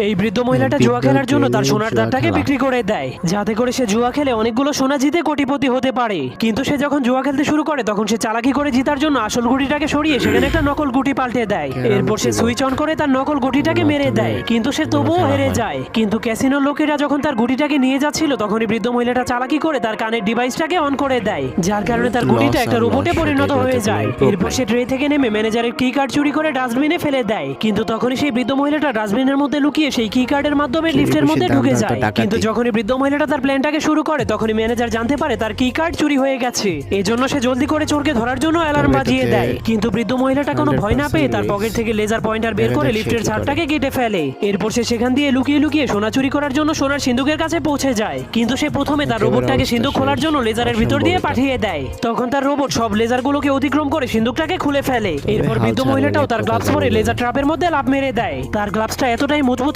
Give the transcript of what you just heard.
এই বৃদ্ধ মহিলাটা জুয়া খেলার জন্য তার সোনার দাঁতটাকে বিক্রি করে দেয়, যাতে করে সে জুয়া খেলে অনেকগুলো সোনা জিতে কোটিপতি হতে পারে। কিন্তু সে যখন জুয়া খেলতে শুরু করে তখন সে চালাকি করে জিতার জন্য আসল গুটিটাকে সরিয়ে সেখানে একটা নকল গুটি পাল্টে দেয়। এরপর সে সুইচ অন করে তার নকল গুটিটাকে মেরে দেয়, কিন্তু সে তবুও হেরে যায়। কিন্তু ক্যাসিনোর লোকেরা যখন তার গুটিটাকে নিয়ে যাচ্ছিল তখনই বৃদ্ধ মহিলাটা চালাকি করে তার কানের ডিভাইসটাকে অন করে দেয়, যার কারণে তার গুটিটা একটা রোবটে পরিণত হয়ে যায়। এরপর সে ট্রে থেকে নেমে ম্যানেজারের কি কার্ড চুরি করে ডাস্টবিনে ফেলে দেয়। কিন্তু তখনই সেই বৃদ্ধ মহিলাটা ডাস্টবিনের মধ্যে লুকিয়ে সেই কি কার্ডের মাধ্যমে লিফটের মধ্যে ঢুকে যায়। কিন্তু যখনই বৃদ্ধ মহিলাটা তার প্ল্যানটাকে শুরু করে তখনই ম্যানেজার জানতে পারে তার কি কার্ড চুরি হয়ে গেছে। এজন্য সে জলদি করে চোরকে ধরার জন্য অ্যালার্ম বাজিয়ে দেয়। কিন্তু বৃদ্ধ মহিলাটা কোনো ভয় না পেয়ে তার পকেট থেকে লেজার পয়েন্টার বের করে লিফটের ছাদটাকে কেটে ফেলে। এরপর সে সেখান দিয়ে লুকিয়ে লুকিয়ে সোনা চুরি করার জন্য সোনার সিন্ধুকের কাছে পৌঁছে যায়। কিন্তু সে প্রথমে তার রোবটটাকে সিন্ধুক খোলার জন্য লেজারের ভিতর দিয়ে পাঠিয়ে দেয়। তখন তার রোবট সব লেজারগুলোকে অতিক্রম করে সিন্ধুকটাকে খুলে ফেলে। এরপর বৃদ্ধ মহিলাটাও তার গ্লাভস পরে লেজার ট্র্যাপের মধ্যে লাফ মেরে দেয়। তার গ্লাভসটা এতটাই মজবুত